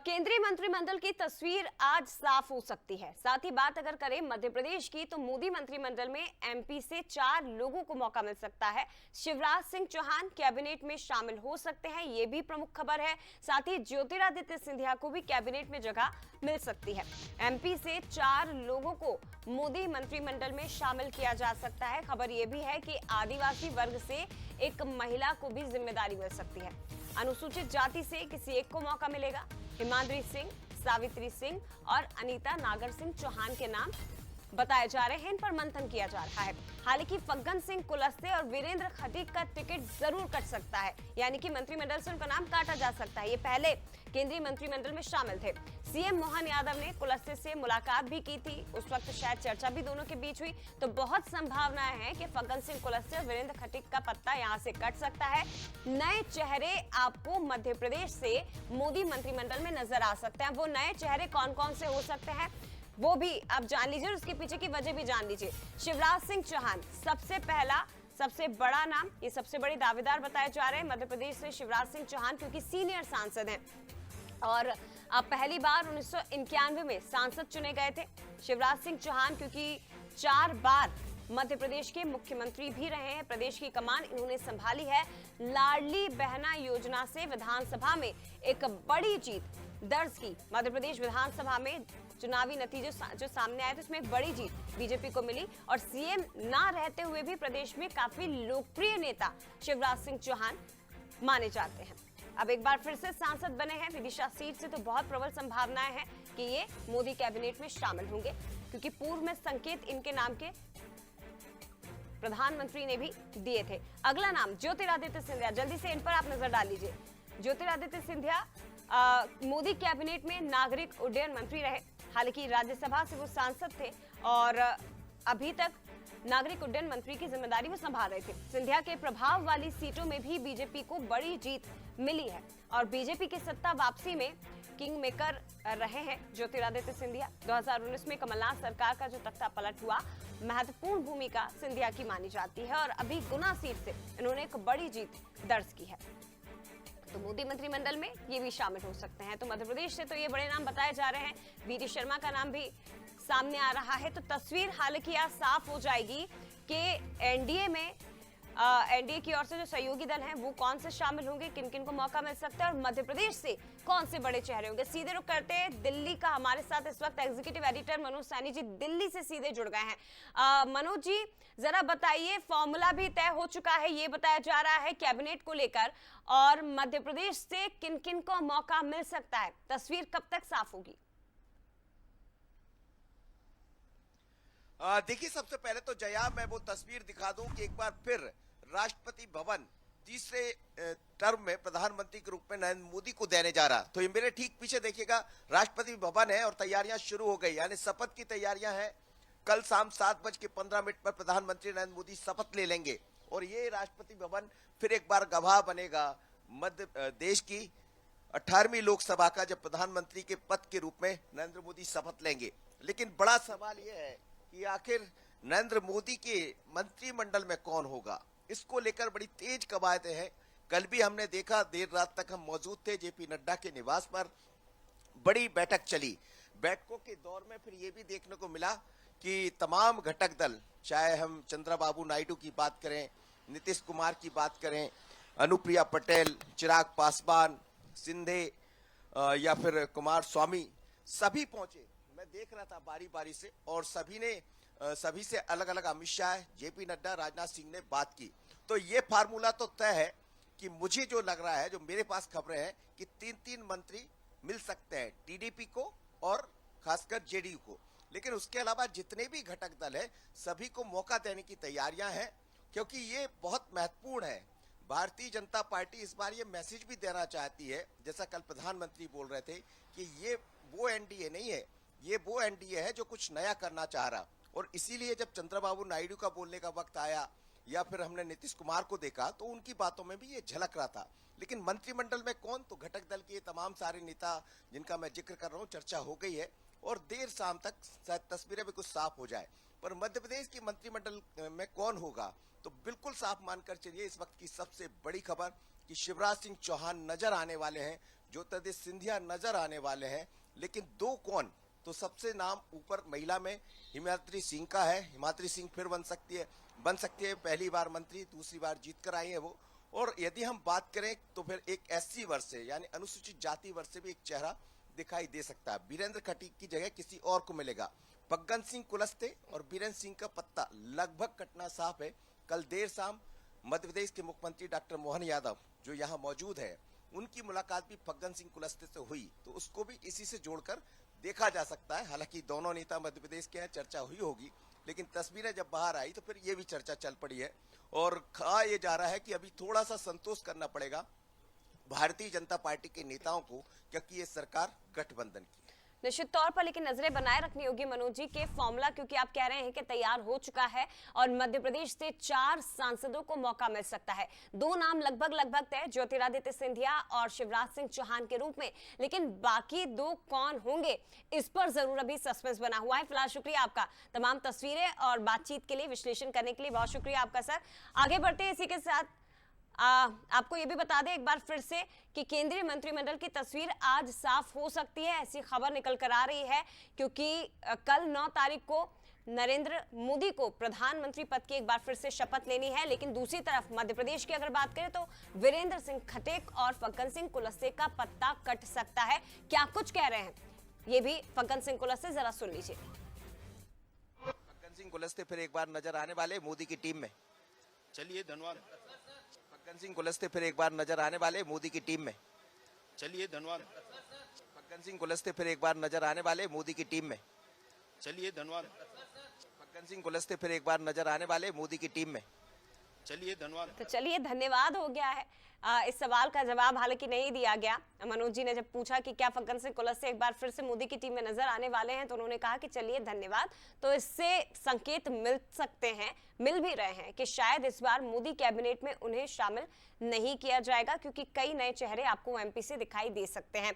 केंद्रीय मंत्रिमंडल की तस्वीर आज साफ हो सकती है। साथ ही बात अगर करें मध्य प्रदेश की, तो मोदी मंत्रिमंडल में एमपी से 4 लोगों को मौका मिल सकता है। शिवराज सिंह चौहान कैबिनेट में शामिल हो सकते हैं, ये भी प्रमुख खबर है। साथ ही ज्योतिरादित्य सिंधिया को भी कैबिनेट में जगह मिल सकती है। एमपी से 4 लोगों को मोदी मंत्रिमंडल में शामिल किया जा सकता है। खबर यह भी है कि आदिवासी वर्ग से एक महिला को भी जिम्मेदारी मिल सकती है। अनुसूचित जाति से किसी एक को मौका मिलेगा। हिमाद्री सिंह, सावित्री सिंह और अनीता नागर सिंह चौहान के नाम बताए जा रहे हैं, इन पर मंथन किया जा रहा है। हालांकि फग्गन सिंह कुलस्ते और वीरेंद्र खटीक का टिकट जरूर कट सकता है, यानी कि मंत्रिमंडल से उनका नाम काटा जा सकता है। ये पहले केंद्रीय मंत्रिमंडल में शामिल थे। सीएम मोहन यादव ने कुलस्ते से मुलाकात भी की थी, उस वक्त शायद चर्चा भी दोनों के बीच हुई। तो बहुत संभावनाएं हैं कि फग्गन सिंह कुलस्ते और वीरेंद्र खटीक का पत्ता यहां से कट सकता है। नए चेहरे आपको मध्य प्रदेश से मोदी मंत्रिमंडल में नजर आ सकते हैं। वो नए चेहरे कौन कौन से हो सकते हैं वो भी आप जान लीजिए, उसके पीछे की वजह भी जान लीजिए। शिवराज सिंह चौहान सबसे पहला, सबसे बड़ा नाम, ये सबसे बड़े दावेदार बताए जा रहे हैं मध्य प्रदेश से शिवराज सिंह चौहान, क्योंकि सीनियर सांसद हैं और अब पहली बार 1991 में सांसद चुने गए थे शिवराज सिंह चौहान, क्योंकि 4 बार मध्य प्रदेश के मुख्यमंत्री भी रहे हैं। प्रदेश की कमान इन्होंने संभाली है। लाडली बहना योजना से विधानसभा में एक बड़ी जीत दर्ज की। मध्य प्रदेश विधानसभा में चुनावी नतीजे जो सामने आए थे उसमें एक बड़ी जीत बीजेपी को मिली और सीएम ना रहते हुए भी प्रदेश में काफी लोकप्रिय नेता शिवराज सिंह चौहान माने जाते हैं। अब एक बार फिर से सांसद बने हैं विदिशा सीट से, तो बहुत प्रबल संभावनाएं हैं कि ये मोदी कैबिनेट में शामिल होंगे, क्योंकि पूर्व में संकेत इनके नाम के प्रधानमंत्री ने भी दिए थे। अगला नाम ज्योतिरादित्य सिंधिया, जल्दी से इन पर आप नजर डाल लीजिए। ज्योतिरादित्य सिंधिया मोदी कैबिनेट में नागरिक उड्डयन मंत्री रहे। हालांकि राज्यसभा से वो सांसद थे और अभी तक नागरिक उड्डयन मंत्री की जिम्मेदारी वो संभाल रहे थे। सिंधिया के प्रभाव वाली सीटों में भी बीजेपी को बड़ी जीत मिली है और बीजेपी की सत्ता वापसी में किंग मेकर रहे हैं ज्योतिरादित्य सिंधिया। 2019 में कमलनाथ सरकार का जो तख्ता पलट हुआ, महत्वपूर्ण भूमिका सिंधिया की मानी जाती है और अभी गुना सीट से इन्होंने एक बड़ी जीत दर्ज की है। तो मोदी मंत्रिमंडल में ये भी शामिल हो सकते हैं। तो मध्य प्रदेश से तो ये बड़े नाम बताए जा रहे हैं। वीडी शर्मा का नाम भी सामने आ रहा है। तो तस्वीर हालांकि आज साफ हो जाएगी कि एनडीए में एनडीए की ओर से जो सहयोगी दल हैं वो कौन से शामिल होंगे, किन किन को मौका मिल सकता है और मध्य प्रदेश से कौन से बड़े चेहरे होंगे। सीधे रुक करते हैं दिल्ली का। हमारे साथ इस वक्त एग्जीक्यूटिव एडिटर मनोज सैनी जी दिल्ली से सीधे जुड़ गए हैं। मनोज जी, जरा बताइए, फॉर्मूला भी तय हो चुका है ये बताया जा रहा है कैबिनेट को लेकर, और मध्य प्रदेश से किन किन को मौका मिल सकता है, तस्वीर कब तक साफ होगी? देखिए, सबसे पहले तो जया मैं वो तस्वीर दिखा दूं कि एक बार फिर राष्ट्रपति भवन तीसरे टर्म में प्रधानमंत्री के रूप में नरेंद्र मोदी को देने जा रहा। तो ये मेरे ठीक पीछे देखिएगा राष्ट्रपति भवन है और तैयारियां शुरू हो गई, यानी शपथ की तैयारियां हैं। कल शाम 7:15 पर प्रधानमंत्री नरेंद्र मोदी शपथ ले लेंगे और ये राष्ट्रपति भवन फिर एक बार गवाह बनेगा मध्य देश की 18वीं लोकसभा का, जब प्रधानमंत्री के पद के रूप में नरेंद्र मोदी शपथ लेंगे। लेकिन बड़ा सवाल यह है कि आखिर नरेंद्र मोदी के मंत्रिमंडल में कौन होगा, इसको लेकर बड़ी तेज कवायदें हैं। कल भी हमने देखा, देर रात तक हम मौजूद थे जेपी नड्डा के निवास पर, बड़ी बैठक चली। बैठकों के दौर में फिर ये भी देखने को मिला कि तमाम घटक दल, चाहे हम चंद्रबाबू नायडू की बात करें, नीतीश कुमार की बात करें, अनुप्रिया पटेल, चिराग पासवान, सिंधे या फिर कुमार स्वामी, सभी पहुंचे। मैं देख रहा था बारी बारी से और सभी से अलग अलग अमित शाह, जेपी नड्डा, राजनाथ सिंह ने बात की। तो ये फार्मूला तो तय है कि मुझे जो लग रहा है, जो मेरे पास खबरें हैं कि 3-3 मंत्री मिल सकते हैं टीडीपी को और खासकर जेडीयू को। लेकिन उसके अलावा जितने भी घटक दल है सभी को मौका देने की तैयारियां हैं, क्योंकि ये बहुत महत्वपूर्ण है। भारतीय जनता पार्टी इस बार ये मैसेज भी देना चाहती है, जैसा कल प्रधानमंत्री बोल रहे थे कि ये वो एनडीए नहीं है, ये वो एनडीए है जो कुछ नया करना चाह रहा। और इसीलिए जब चंद्रबाबू नायडू का बोलने का वक्त आया या फिर हमने नीतीश कुमार को देखा तो उनकी बातों में भी ये झलक रहा था। लेकिन मंत्रिमंडल में कौन, तो घटक दल के तमाम सारे नेता जिनका मैं जिक्र कर रहा हूँ, चर्चा हो गई है और देर शाम तक शायद तस्वीरें भी कुछ साफ हो जाए। पर मध्य प्रदेश की मंत्रिमंडल में कौन होगा तो बिल्कुल साफ मानकर चलिए, इस वक्त की सबसे बड़ी खबर कि शिवराज सिंह चौहान नजर आने वाले हैं, ज्योतिरादित्य सिंधिया नजर आने वाले हैं, लेकिन दो कौन? तो सबसे नाम ऊपर महिला में हिमाद्री सिंह का है। हिमाद्री सिंह फिर बन सकती है, पहली बार मंत्री, दूसरी बार जीत कर आई है वो। और यदि हम बात करें तो फिर एक SC वर्ग से यानी अनुसूचित जाति वर्ग से भी एक चेहरा दिखाई दे सकता है। वीरेंद्र खटीक की जगह किसी और को मिलेगा। फग्गन सिंह कुलस्ते और वीरेंद्र सिंह का पत्ता लगभग कटना साफ है। कल देर शाम मध्य प्रदेश के मुख्यमंत्री डॉक्टर मोहन यादव जो यहाँ मौजूद है, उनकी मुलाकात भी फग्गन सिंह कुलस्ते से हुई, तो उसको भी इसी से जोड़कर देखा जा सकता है। हालांकि दोनों नेता मध्य प्रदेश के हैं, चर्चा हुई होगी, लेकिन तस्वीरें जब बाहर आई तो फिर ये भी चर्चा चल पड़ी है और कहा यह जा रहा है कि अभी थोड़ा सा संतोष करना पड़ेगा भारतीय जनता पार्टी के नेताओं को, क्योंकि ये सरकार गठबंधन की है। निश्चित तौर पर लेकिन नजरें बनाए रखनी होगी मनोज जी के फॉर्मूला, क्योंकि आप कह रहे हैं कि तैयार हो चुका है और मध्य प्रदेश से 4 सांसदों को मौका मिल सकता है। 2 नाम लगभग तय, ज्योतिरादित्य सिंधिया और शिवराज सिंह चौहान के रूप में, लेकिन बाकी 2 कौन होंगे इस पर जरूर अभी सस्पेंस बना हुआ है। फिलहाल शुक्रिया आपका तमाम तस्वीरें और बातचीत के लिए, विश्लेषण करने के लिए बहुत शुक्रिया आपका सर। आगे बढ़ते हैं इसी के साथ आपको ये भी बता दें एक बार फिर से कि केंद्रीय मंत्रिमंडल की तस्वीर आज साफ हो सकती है, ऐसी खबर निकल कर आ रही है, क्योंकि कल 9 तारीख को नरेंद्र मोदी को प्रधानमंत्री पद की एक बार फिर से शपथ लेनी है। लेकिन दूसरी तरफ मध्य प्रदेश की अगर बात करें तो वीरेंद्र सिंह खटीक और फग्गन सिंह कुलस्ते का पत्ता कट सकता है। क्या कुछ कह रहे हैं, ये भी फग्गन सिंह कुलस्ते जरा सुन लीजिए। फग्गन सिंह कुलस्ते फिर एक बार नजर आने वाले मोदी की टीम में। चलिए धन्यवाद। फग्गन सिंह कुलस्ते फिर एक बार नजर आने वाले मोदी की टीम में। चलिए धन्यवाद। फग्गन सिंह कुलस्ते फिर एक बार नजर आने वाले मोदी की टीम में। चलिए धन्यवाद। फग्गन सिंह कुलस्ते फिर एक बार नजर आने वाले मोदी की टीम में। चलिए धन्यवाद। तो चलिए धन्यवाद हो गया है। इस सवाल का जवाब हालांकि नहीं दिया गया। मनोज जी ने जब पूछा कि क्या फग्गन सिंह कुलस्ते एक बार फिर से मोदी की टीम में नजर आने वाले हैं, तो उन्होंने कहा कि चलिए धन्यवाद। तो इससे संकेत मिल सकते हैं, मिल भी रहे हैं कि शायद इस बार मोदी कैबिनेट में उन्हें शामिल नहीं किया जाएगा, क्योंकि कई नए चेहरे आपको MP से दिखाई दे सकते हैं।